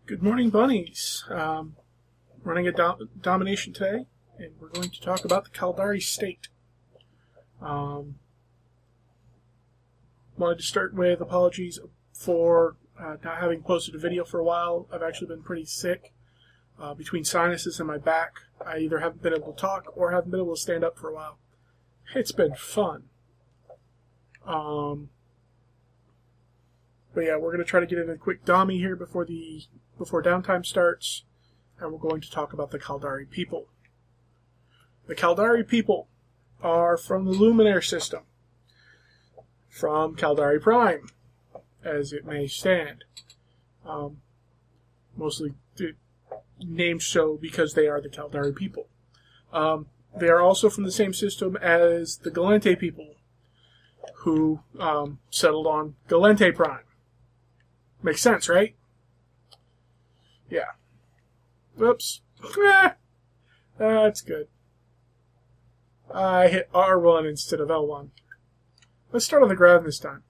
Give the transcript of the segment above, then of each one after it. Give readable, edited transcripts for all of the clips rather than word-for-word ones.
Good morning, bunnies. Running a domination today, and we're going to talk about the Caldari state. Wanted to start with apologies for not having posted a video for a while. I've actually been pretty sick between sinuses and my back. I either haven't been able to talk or haven't been able to stand up for a while. It's been fun. But yeah, we're going to try to get in a quick Domi here before downtime starts, and we're going to talk about the Caldari people. The Caldari people are from the Luminaire system, from Caldari Prime, as it may stand. Mostly named so because they are the Caldari people. They are also from the same system as the Galente people, who settled on Galente Prime. Makes sense, right? Yeah. Whoops. That's good. I hit R1 instead of L1. Let's start on the ground this time.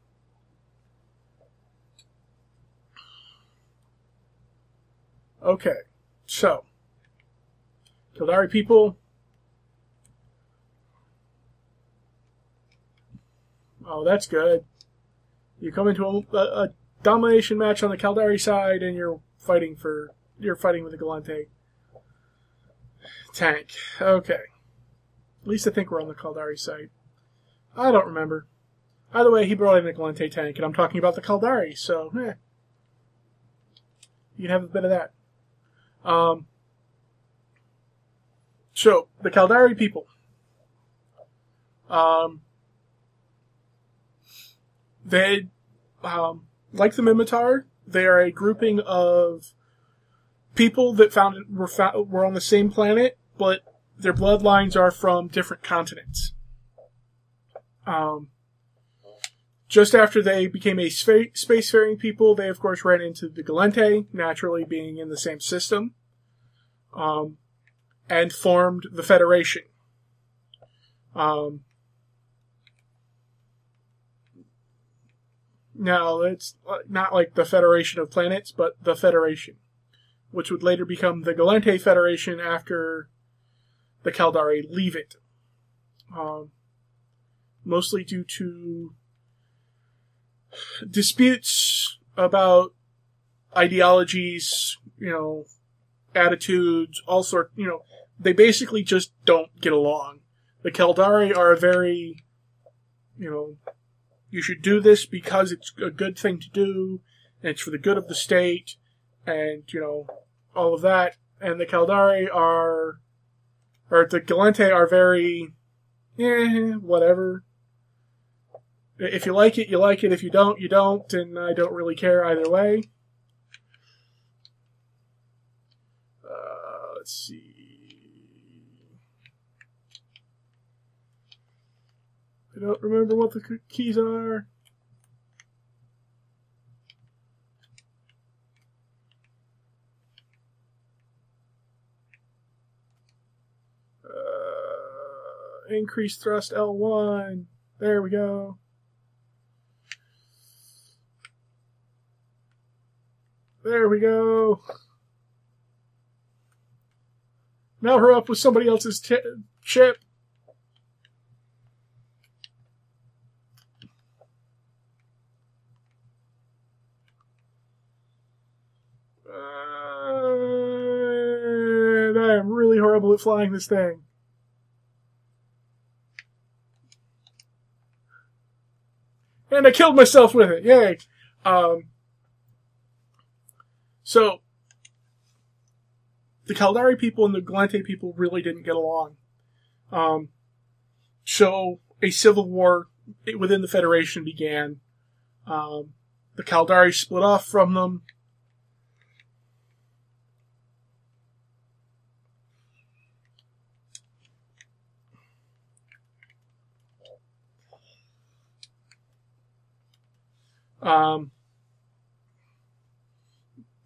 Okay, so Caldari people. Oh, that's good. You come into a domination match on the Caldari side, and you're fighting with the Galente tank. Okay. At least I think we're on the Caldari side. I don't remember. Either way, he brought in the Galente tank, and I'm talking about the Caldari, so you can have a bit of that. So the Caldari people. They like the Mimitar, they are a grouping of people that were on the same planet, but their bloodlines are from different continents. Just after they became a spacefaring people, they of course ran into the Galente, naturally being in the same system, and formed the Federation. Now, it's not like the Federation of Planets, but the Federation, which would later become the Galente Federation after the Caldari leave it. Mostly due to disputes about ideologies, attitudes, all sorts, they basically just don't get along. The Caldari are very, you should do this because it's a good thing to do, and it's for the good of the state, and, all of that. And the Caldari or the Galente are very, whatever. If you like it, you like it. If you don't, you don't, and I don't really care either way. Let's see. I don't remember what the keys are. Increase thrust L1. There we go. There we go. Now we're up with somebody else's ship. I am really horrible at flying this thing. And I killed myself with it. Yay. So, the Caldari people and the Galente people really didn't get along. So, a civil war within the Federation began. The Caldari split off from them.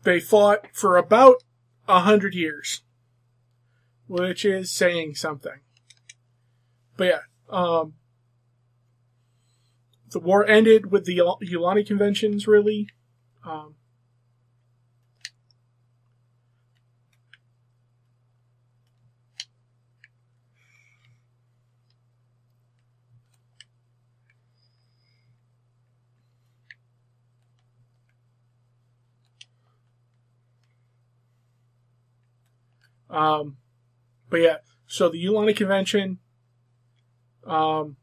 They fought for about 100 years, which is saying something. But yeah, the war ended with the Ulani conventions, really. But yeah, so the Ulani Convention, and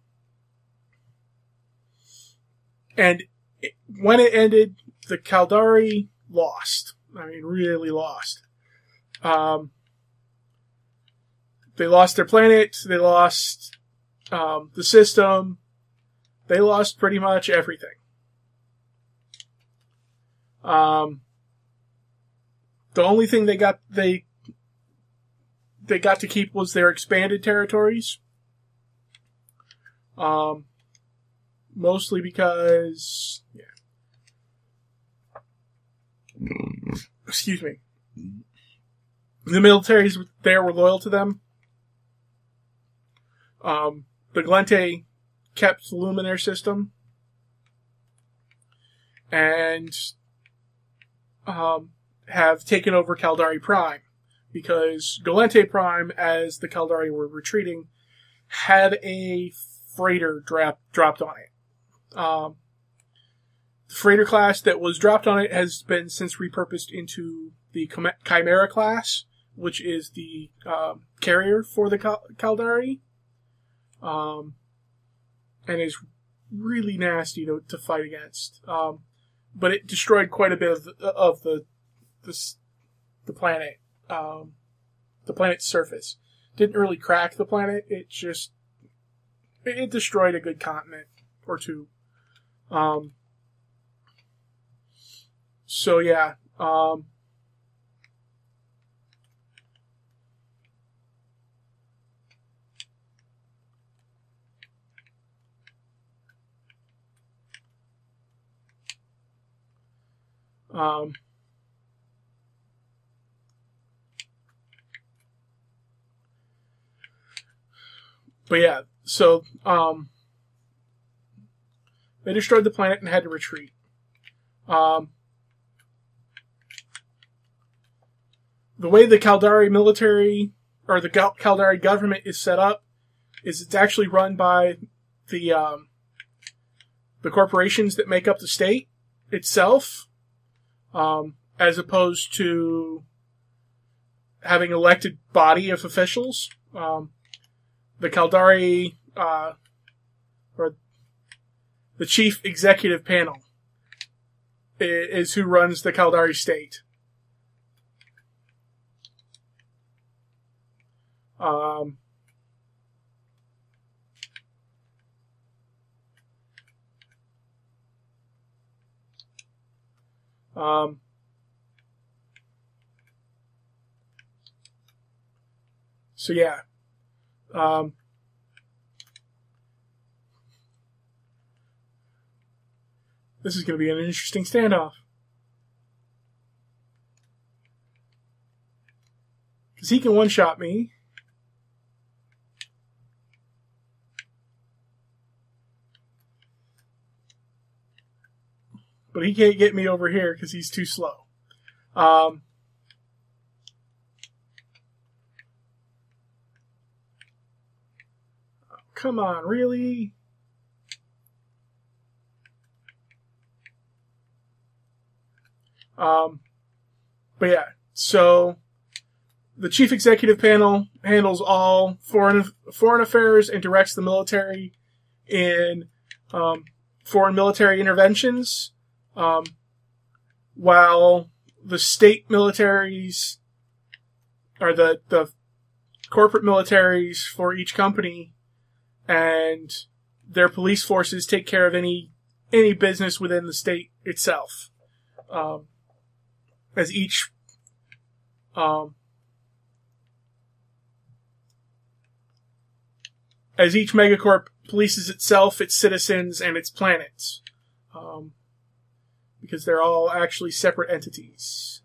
when it ended, the Caldari lost. I mean, really lost. They lost their planet. They lost the system. They lost pretty much everything. The only thing they got to keep was their expanded territories. Mostly because, excuse me, the militaries there were loyal to them. The Gallente kept the Luminaire system, and have taken over Caldari Prime, because Gallente Prime, as the Caldari were retreating, had a freighter dropped on it. The freighter class that was dropped on it has been since repurposed into the Chimera class, which is the carrier for the Caldari, and is really nasty to fight against. But it destroyed quite a bit of the planet, the planet's surface. Didn't really crack the planet. It destroyed a good continent or two. So yeah. But yeah, so they destroyed the planet and had to retreat. The way the Caldari military, or the Caldari government is set up, is it's actually run by the corporations that make up the state itself, as opposed to having an elected body of officials. The Caldari, or the chief executive panel, is who runs the Caldari state. So yeah. This is going to be an interesting standoff. Because he can one-shot me. But he can't get me over here because he's too slow. Come on, really? But yeah, so the chief executive panel handles all foreign affairs and directs the military in foreign military interventions, while the state militaries, or the corporate militaries for each company and their police forces take care of any business within the state itself. As each megacorp polices itself, its citizens, and its planets, because they're all actually separate entities.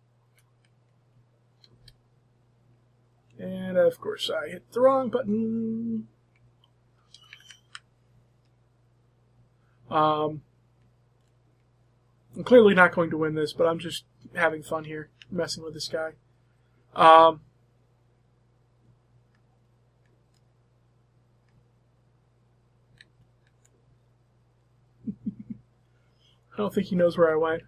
And of course, I hit the wrong button. I'm clearly not going to win this, but I'm just having fun here, messing with this guy. I don't think he knows where I went.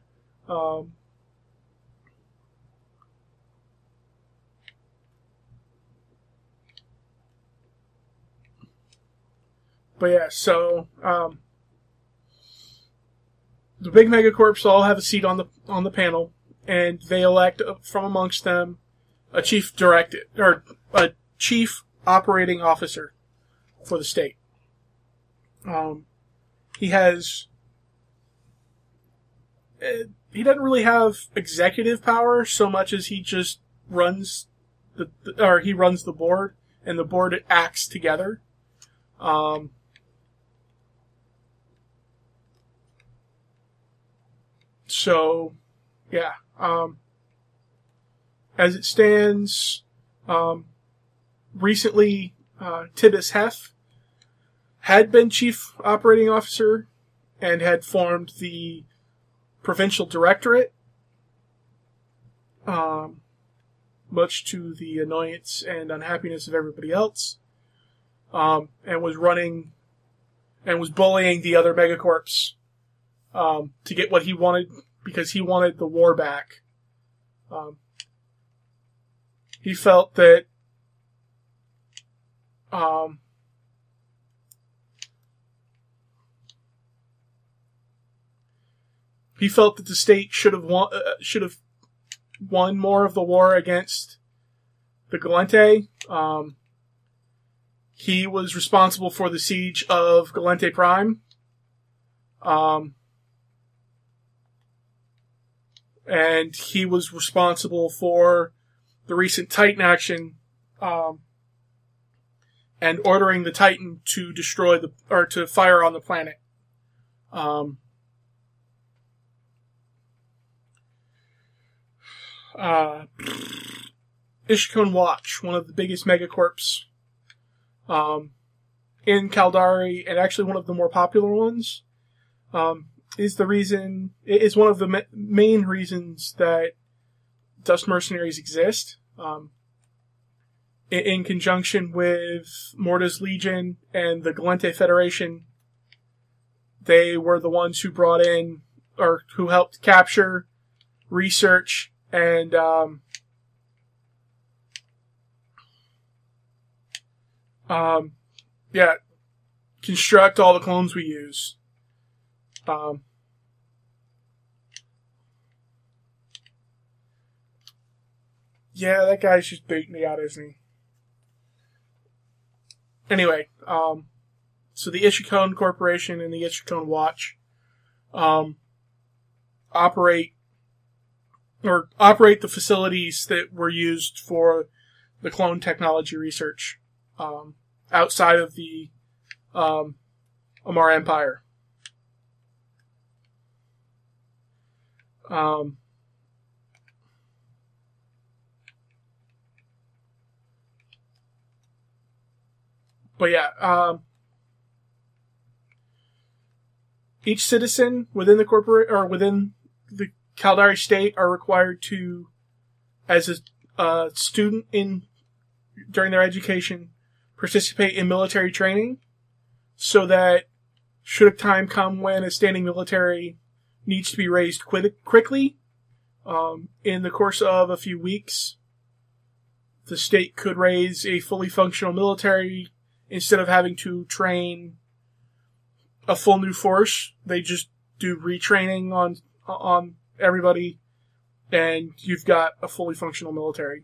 But yeah, so the big megacorps all have a seat on the panel, and they elect from amongst them a chief chief operating officer for the state. He doesn't really have executive power so much as he just runs he runs the board, and the board acts together. So, yeah. As it stands, recently, Tibbs Hef had been chief operating officer and had formed the provincial directorate, much to the annoyance and unhappiness of everybody else, and was bullying the other megacorps to get what he wanted, because he wanted the war back. He felt that the state should have won more of the war against the Galente. He was responsible for the siege of Galente Prime. And he was responsible for the recent Titan action, and ordering the Titan to destroy to fire on the planet. Ishikon Watch, one of the biggest megacorps in Caldari, and actually one of the more popular ones, is one of the main reasons that Dust Mercenaries exist. In conjunction with Morta's Legion and the Galente Federation, they were the ones who brought in, or who helped capture, research, and construct all the clones we use. Yeah, that guy's just baiting me out, isn't he? Anyway, so the Ishikon Corporation and the Ishikon Watch operate the facilities that were used for the clone technology research outside of the Amar Empire. But yeah, each citizen within the within the Caldari state are required to, as a student during their education, participate in military training, so that should a time come when a standing military needs to be raised quickly, in the course of a few weeks, the state could raise a fully functional military. Instead of having to train a full new force, they just do retraining on everybody, and you've got a fully functional military.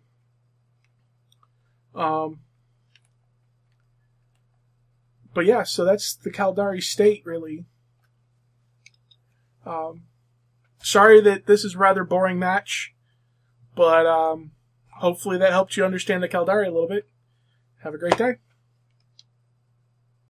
But yeah, so that's the Caldari state, really. Sorry that this is a rather boring match, but hopefully that helped you understand the Caldari a little bit. Have a great day.